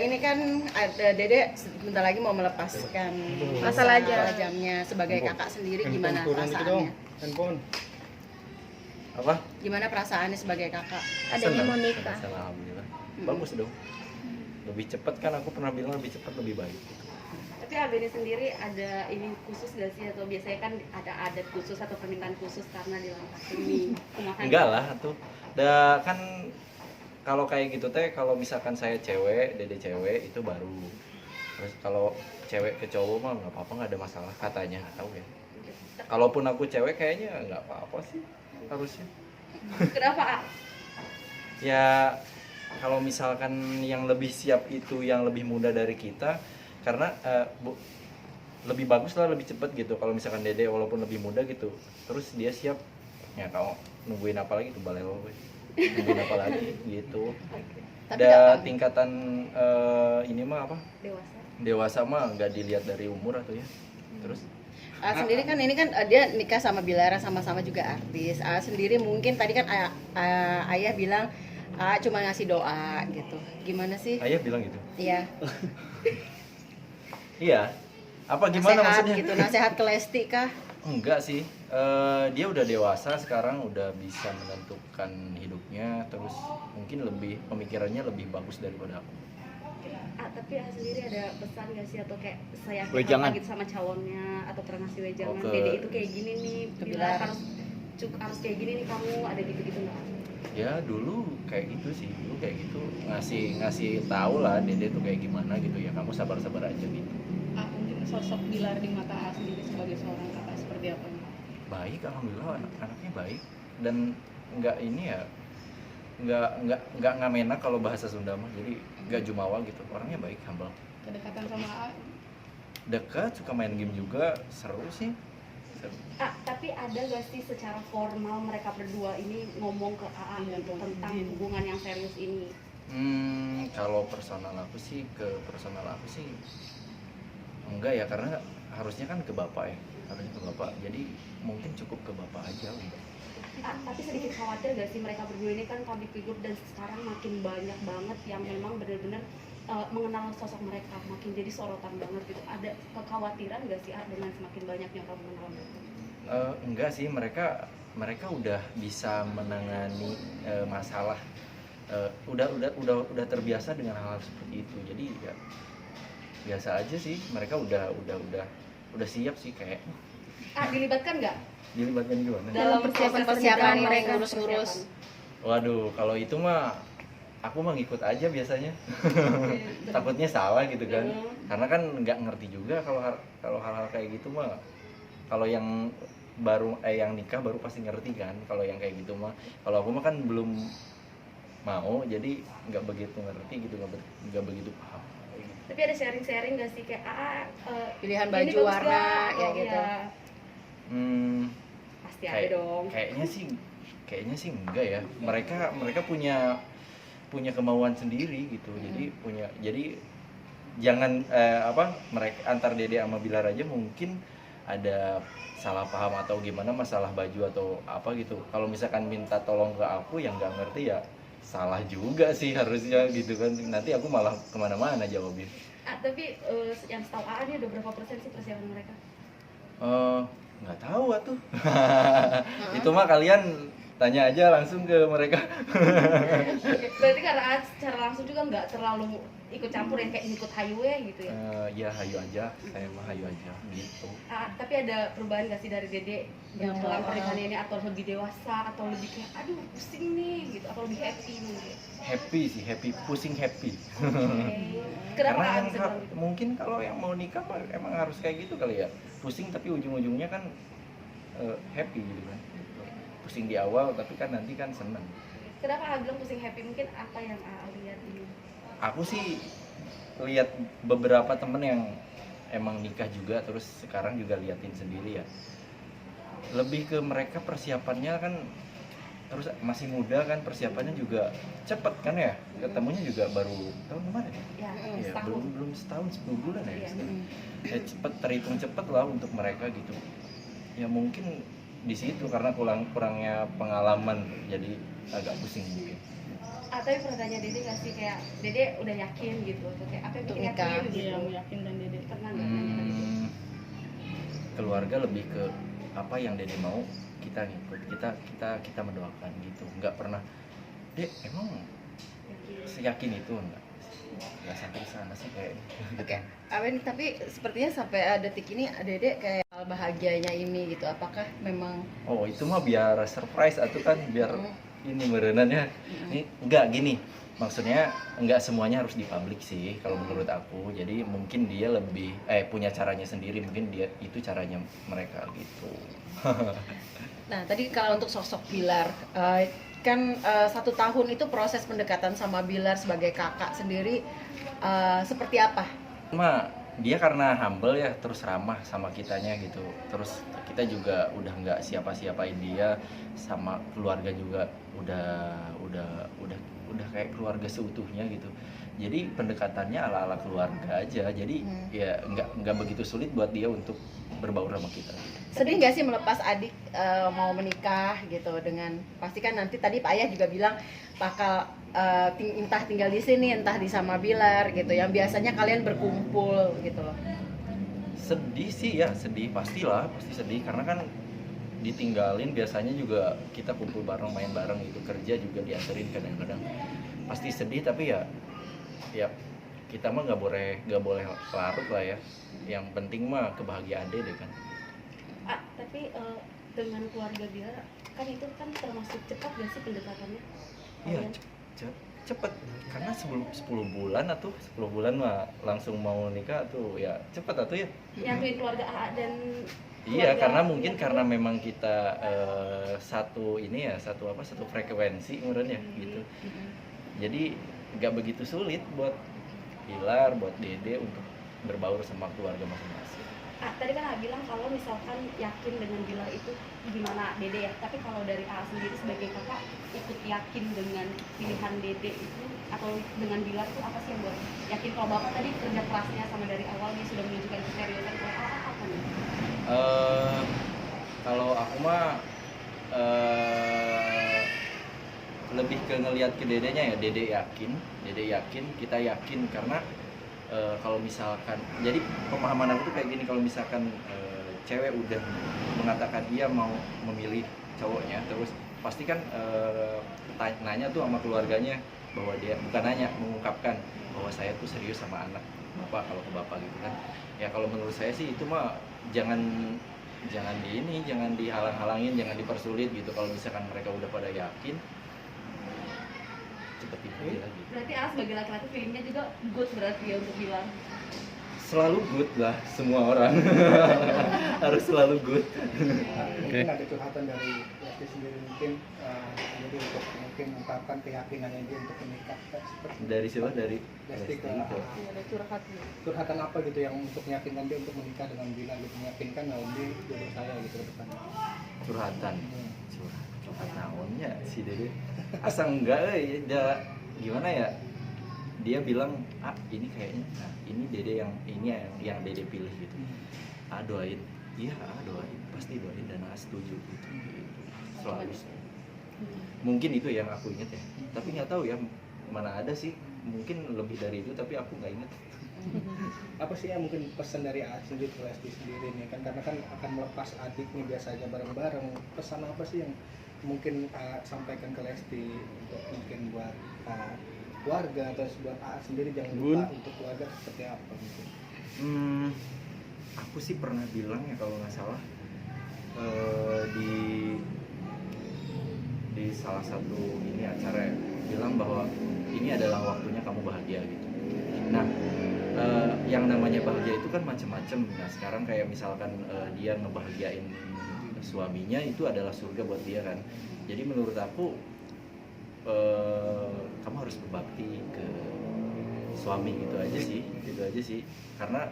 ini kan ada Dede sebentar lagi mau melepaskan Masa lajang. lajangnya sebagai kakak sendiri, gimana perasaannya? Handphone. Apa? Gimana perasaannya sebagai kakak? Adanya Senang. mau nikah. Alhamdulillah. Bagus dong. Lebih cepat kan, aku pernah bilang lebih cepat lebih baik. Tapi Albeni sendiri ada ini khusus gak sih, atau biasanya kan ada adat khusus atau permintaan khusus karena di langkah ini? Enggak lah tuh. Da kan kalau kayak gitu teh, kalau misalkan saya cewek, Dede cewek itu baru. Terus kalau cewek ke cowok mah nggak apa-apa, nggak ada masalah katanya, nggak tahu ya. Kalaupun aku cewek kayaknya nggak apa-apa sih harusnya. Kenapa? A? Ya kalau misalkan yang lebih siap itu yang lebih muda dari kita, karena lebih bagus lah, lebih cepat gitu. Kalau misalkan Dede walaupun lebih muda gitu, terus dia siap, ya kamu nungguin apa lagi tuh balelo, nungguin apa lagi gitu. Tapi Ada tingkatan ini mah apa? Dewasa. Dewasa mah nggak dilihat dari umur atau ya. Terus sendiri kan ini kan dia nikah sama Bilara, sama-sama juga artis. Sendiri mungkin tadi kan ayah bilang cuma ngasih doa gitu. Gimana sih? ayah bilang gitu. Iya. Iya. Apa gimana Nasihat maksudnya? gitu, nasihat ke Lesti kah? Enggak sih. Dia udah dewasa sekarang, udah bisa menentukan hidupnya, terus mungkin lebih pemikirannya lebih bagus daripada aku. Tapi A sendiri ada pesan gak sih, atau kayak saya Wejangan. gitu sama calonnya, atau pernah ngasih wejangan, Oke. Dede itu kayak gini nih, Kebilar. harus kayak gini nih kamu, ada gitu-gitu nggak? Ya dulu kayak gitu sih, dulu kayak gitu ngasih tahu lah Dede tuh kayak gimana gitu ya, kamu sabar-sabar aja gitu. Mungkin sosok Bilar di mata A sendiri sebagai seorang kakak seperti apa? Baik, alhamdulillah anaknya baik, dan nggak ini ya, nggak ngamena kalau bahasa Sunda mah, jadi nggak jumawa gitu, orangnya baik, humble, Kedekatan sama A dekat, suka main game juga, seru sih. Seru. Tapi ada gak sih secara formal mereka berdua ini ngomong ke AA Iya, gitu, mau tentang izin. hubungan yang serius ini? Kalau personal aku sih enggak ya, karena harusnya kan ke bapak ya, harusnya ke bapak, jadi mungkin cukup ke bapak aja udah. Tapi sedikit khawatir gak sih mereka berdua ini kan public figure, dan sekarang makin banyak banget yang memang benar-benar mengenal sosok mereka, makin jadi sorotan banget gitu. Ada kekhawatiran gak sih dengan semakin banyaknya kamu mengenal mereka? Enggak sih, mereka udah bisa menangani masalah, udah terbiasa dengan hal seperti itu, jadi ya biasa aja sih, mereka udah siap sih kayak. Dilibatkan nggak Dilibatkan gimana? dalam persiapan pernikahan mereka, proses ngurus-ngurus. Waduh, kalau itu mah aku mah ngikut aja biasanya. Takutnya salah gitu kan, karena kan nggak ngerti juga kalau hal-hal kayak gitu mah. Kalau yang yang nikah baru pasti ngerti kan, kalau yang kayak gitu mah. Kalau aku mah kan belum mau, jadi nggak begitu ngerti gitu, nggak begitu paham. Tapi ada sharing-sharing gak sih kayak Pilihan ini baju, bagus warna, gak? ya gitu. Ya, pasti ada dong. Kayaknya sih enggak ya. Mereka punya kemauan sendiri gitu. Jadi jangan mereka antar Dede sama Bilar aja mungkin ada salah paham atau gimana masalah baju atau apa gitu. Kalau misalkan minta tolong ke aku yang nggak ngerti ya salah juga sih harusnya gitu kan. Nanti aku malah kemana-mana jawabnya. Tapi yang setahu AA ini udah berapa persen sih persiapan mereka? Nggak tahu atuh. Itu mah kalian tanya aja langsung ke mereka. Berarti karena AA secara langsung juga nggak terlalu ikut campur yang kayak ikut hayu gitu ya? Ya hayu aja, saya mah hayu aja gitu. Tapi ada perubahan nggak sih dari Dede dalam pernikahan ini, atau lebih dewasa, atau lebih kayak aduh pusing nih gitu, atau lebih happy mungkin? Happy sih, pusing happy. Kenapa Karena AA yang bisa bilang gitu? mungkin kalau yang mau nikah mah emang harus kayak gitu kali ya. Pusing tapi ujung-ujungnya kan happy gitu kan. Pusing di awal tapi kan nanti kan seneng. Kenapa AA bilang pusing happy? Mungkin apa yang AA lihat ini? Aku sih lihat beberapa temen yang emang nikah juga, terus sekarang juga liatin sendiri ya. Lebih ke mereka persiapannya kan, terus masih muda kan, persiapannya juga cepet kan ya. Ketemunya juga baru tahun kemarin ya. Ya, Ya, setahun. belum setahun 10 bulan ya. Iya. Ya cepet, terhitung cepet lah untuk mereka gitu. Ya mungkin di situ karena kurangnya pengalaman, jadi agak pusing mungkin. Tapi pernah tanya Dede nggak sih kayak Dede udah yakin gitu atau kayak apa yang Untuk bikin nikah. yakin gitu? Iya, yakin dan Dede. Pernah nggak nanya ke Dede? Keluarga lebih ke apa yang Dede mau, kita ngikut, kita mendoakan gitu. Nggak pernah, Dek emang Yakin. seyakin itu nggak sampai sana sih kayaknya. Oke, Awen, tapi sepertinya sampai detik ini Dede kayak hal bahagianya ini gitu. Apakah memang Oh itu mah biar surprise atau kan biar ini merenannya. Ini enggak gini. Maksudnya enggak semuanya harus dipublik sih kalau menurut aku. Jadi mungkin dia lebih punya caranya sendiri, mungkin dia itu caranya mereka gitu. Nah, tadi kalau untuk sosok Bilar, kan 1 tahun itu proses pendekatan sama Bilar sebagai kakak sendiri seperti apa? Dia karena humble ya, terus ramah sama kitanya gitu. Terus kita juga udah nggak siapa-siapain dia, sama keluarga juga udah kayak keluarga seutuhnya gitu. Jadi pendekatannya ala-ala keluarga aja. Jadi ya nggak begitu sulit buat dia untuk berbaur sama kita. Sedih nggak sih melepas adik mau menikah gitu dengan pasti kan nanti tadi Pak Ayah juga bilang bakal entah tinggal di sini entah di sama Bilar gitu yang biasanya kalian berkumpul gitu loh. Sedih sih ya, sedih pasti sedih karena kan ditinggalin. Biasanya juga kita kumpul bareng, main bareng gitu, kerja juga dianterin kadang-kadang. Pasti sedih tapi ya kita mah nggak boleh larut lah ya. Yang penting mah kebahagiaan Dede kan. Tapi dengan keluarga Bilar kan itu kan termasuk cepat gak sih pendekatannya? Iya, cepet karena sebelum 10 bulan atau 10 bulan mah langsung mau nikah tuh ya cepet atau ya. Nyatuin keluarga AA dan Iya, keluarga karena mungkin itu. karena memang kita satu frekuensi kemudian ya gitu. Jadi nggak begitu sulit buat Bilar, buat Dede untuk berbaur sama keluarga masing-masing. Tadi kan AA bilang kalau misalkan yakin dengan Bilar itu gimana Dede ya, tapi kalau dari AA sendiri sebagai kakak ikut yakin dengan pilihan Dede itu atau dengan Bilar itu apa sih yang buat yakin? Kalau bapak tadi kerja kerasnya sama dari awal dia sudah menunjukkan keseriusan, kalau AA apa nih? Kalau aku mah lebih ke ngelihat ke Dedenya ya. Dede yakin, kita yakin karena kalau misalkan, jadi pemahaman aku tuh kayak gini, kalau misalkan cewek udah mengatakan dia mau memilih cowoknya, terus pasti kan nanya tuh sama keluarganya bahwa dia bukan nanya, mengungkapkan bahwa saya tuh serius sama anak bapak kalau ke bapak gitu kan. Ya kalau menurut saya sih itu mah jangan dihalang-halangin, jangan dipersulit gitu. Kalau misalkan mereka udah pada yakin, cepet itu lagi. Berarti AA sebagai laki-laki feelingnya juga good berarti ya untuk Bilar. Selalu good lah semua orang. Harus selalu good. Mungkin ada curhatan dari Lesti sendiri mungkin jadi untuk mungkin mengungkapkan keyakinannya dia untuk menikah seperti Dari siapa? Dari Lesti ke Lesti. Ada curhat nih. curhatan apa gitu yang untuk meyakinkan dia untuk menikah dengan Bilar gitu, meyakinkan kalau dia jodoh saya gitu ke depan. Curhat naonnya si Dede. Asa enggak gimana ya? Dia bilang, ini kayaknya, ini Dede yang Dede pilih gitu. Doain. Iya, doain. Pasti doain dan setuju gitu. Selalu. Mungkin itu yang aku inget ya. Tapi nggak tahu ya, mana ada sih. Mungkin lebih dari itu tapi aku nggak inget. Apa sih yang mungkin pesan dari A sendiri ke Lesti sendiri nih kan, karena kan akan melepas adik nih biasanya bareng-bareng. Pesan apa sih yang mungkin sampaikan ke Lesti untuk mungkin buat keluarga atau buat A sendiri, jangan lupa untuk keluarga seperti apa gitu. Aku sih pernah bilang ya kalau nggak salah di salah satu ini acara ya, bilang bahwa ini adalah waktunya kamu bahagia gitu. Nah, yang namanya bahagia itu kan macam-macam. Nah, sekarang kayak misalkan dia ngebahagiain suaminya, itu adalah surga buat dia kan. Jadi menurut aku kamu harus berbakti ke suami, gitu aja sih karena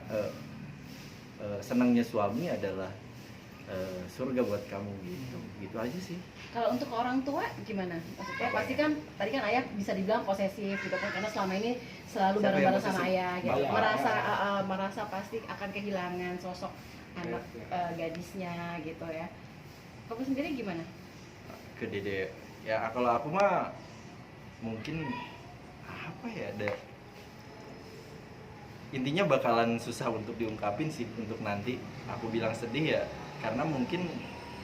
senangnya suami adalah surga buat kamu gitu aja sih. Kalau untuk orang tua gimana? Maksudnya pasti kan tadi kan ayah bisa dibilang posesif gitu kan karena selama ini selalu Siapa bareng-bareng yang sama posesif? ayah gitu. Bapak. Merasa pasti akan kehilangan sosok anak gadisnya gitu ya. Kamu sendiri gimana? Ke Dede ya, kalau aku mah mungkin apa ya, ada intinya bakalan susah untuk diungkapin sih untuk nanti. Aku bilang sedih ya karena mungkin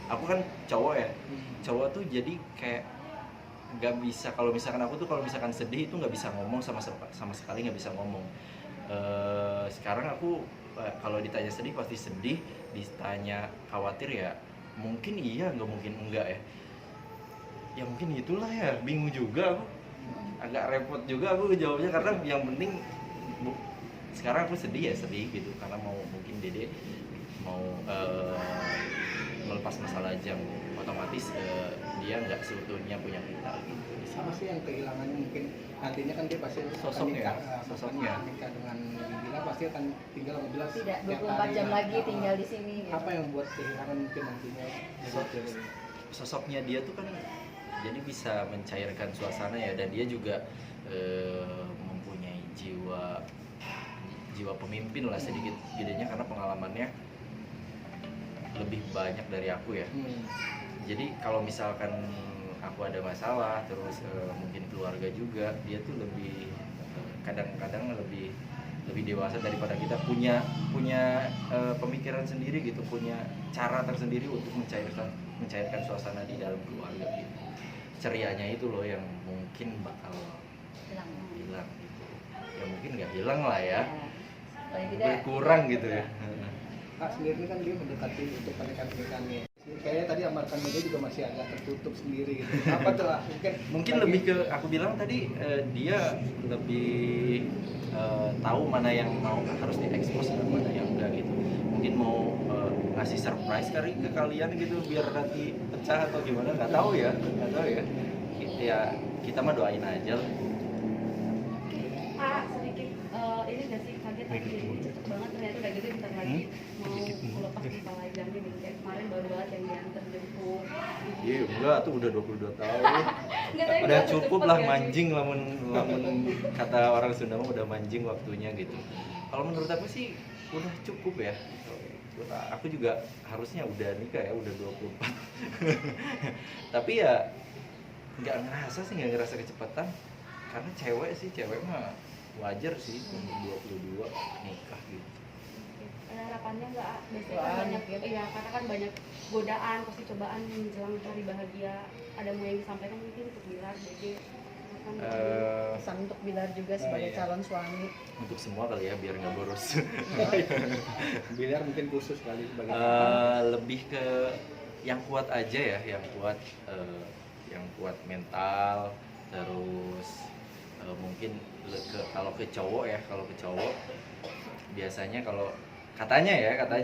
aku kan cowok ya, cowok tuh jadi kayak nggak bisa, kalau misalkan aku tuh kalau misalkan sedih itu nggak bisa ngomong sama sekali, nggak bisa ngomong. Sekarang aku kalau ditanya sedih pasti sedih, ditanya khawatir ya mungkin iya, nggak mungkin enggak ya. Ya mungkin itulah ya, bingung juga aku, agak repot juga aku jawabnya karena yang penting sekarang aku sedih ya sedih gitu karena mau mungkin Dede mau melepas masalah jam, otomatis dia nggak seutuhnya punya kita gitu. Sama sih yang kehilangannya mungkin nantinya kan dia pasti akan Sosoknya, sosoknya nikah dengan Bila, pasti akan tinggal sama Bila Tidak setiap 24 hari jam lah. lagi tinggal di sini gitu. Apa yang buat kehilangan mungkin nantinya Sosoknya dia tuh kan jadi bisa mencairkan suasana ya, dan dia juga mempunyai jiwa pemimpin lah sedikit gedenya karena pengalamannya lebih banyak dari aku ya. Jadi kalau misalkan aku ada masalah terus mungkin keluarga juga, dia tuh lebih kadang-kadang lebih dewasa daripada kita, punya pemikiran sendiri gitu, punya cara tersendiri untuk mencairkan suasana di dalam keluarga gitu. Cerianya itu loh yang mungkin bakal hilang gitu. Ya mungkin nggak hilang lah ya, Paling tidak berkurang gitu ya. Kak sendiri kan dia mendekati untuk pernikahannya. Kayaknya tadi amarkan media juga masih agak tertutup sendiri gitu. Apa tuh lah? Mungkin lebih ke aku bilang tadi dia lebih tahu mana yang mau harus diekspos dan mana yang enggak gitu. Mungkin mau ngasih surprise kali ke kalian gitu biar nanti pecah atau gimana, nggak tahu ya. Ya kita mah doain aja lah. Sedikit ini nggak sih kaget tapi jadi cepet banget ternyata udah gitu bentar lagi mau lepas kepala jamnya nih, kayak kemarin baru banget yang diantar jemput. Iya enggak tuh udah 22 tahun. Nggak, tapi Udah cepet cukup ya lah sih? manjing, lamun kata orang Sunda mah udah manjing waktunya gitu. Kalau menurut aku sih udah cukup ya. Aku juga harusnya udah nikah ya, udah 24. Tapi ya nggak ngerasa kecepatan karena cewek mah wajar sih umur 22 nikah gitu. Ada harapannya nggak? Biasanya kan banyak ya, karena kan banyak godaan, pasti cobaan menjelang hari bahagia. Ada mau yang disampaikan mungkin untuk Bilar, jadi kan pesan untuk Bilar juga sebagai iya. calon suami. Untuk semua kali ya biar nggak boros. Bilar mungkin khusus kali sebagai Lebih ke yang kuat aja ya, yang kuat mental, terus mungkin kalau ke cowok biasanya kalau katanya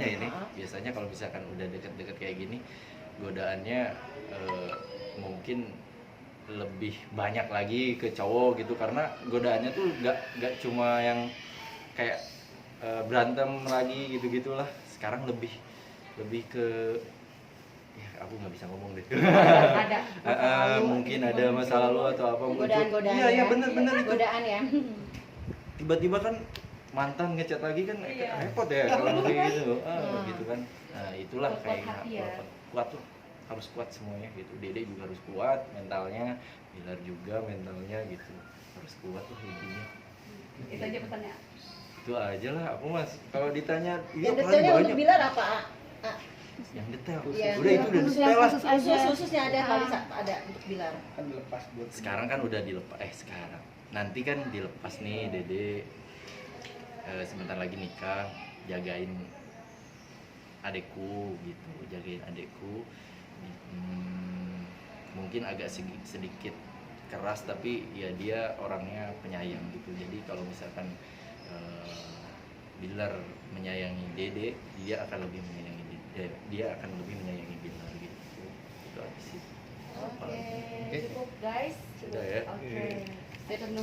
ini biasanya kalau misalkan udah deket-deket kayak gini godaannya mungkin lebih banyak lagi ke cowok gitu, karena godaannya tuh nggak cuma yang kayak berantem lagi gitu-gitulah. Sekarang lebih ke ya aku nggak bisa ngomong deh. Ada Mungkin ada masa lalu atau apa muncul. godaan-godaan. Iya bener itu. Godaan ya. Tiba-tiba kan mantan ngechat lagi kan repot ya kalau kayak gitu. Gitu kan. Nah, itulah Kuat kayak hati ya. kuat tuh, harus kuat semuanya gitu. Dede juga harus kuat mentalnya, Bilar juga mentalnya gitu. Harus kuat tuh intinya. itu aja pesannya. Itu aja lah aku Mas. Kalau ditanya Yang detailnya untuk Bilar apa? yang detail. Iya. Udah itu udah detail lah. Khususnya ada kali ada untuk Bilar. kan dilepas buat Sekarang kan udah dilepas, sekarang nanti kan dilepas nih Dede sebentar lagi nikah, jagain adekku gitu, mungkin agak sedikit keras tapi ya dia orangnya penyayang gitu. Jadi kalau misalkan Bilar menyayangi Dede, dia akan lebih menyayangi Bilar gitu. Itu aja sih. Oke, cukup guys. Sudah ya. Oke. Stay tune.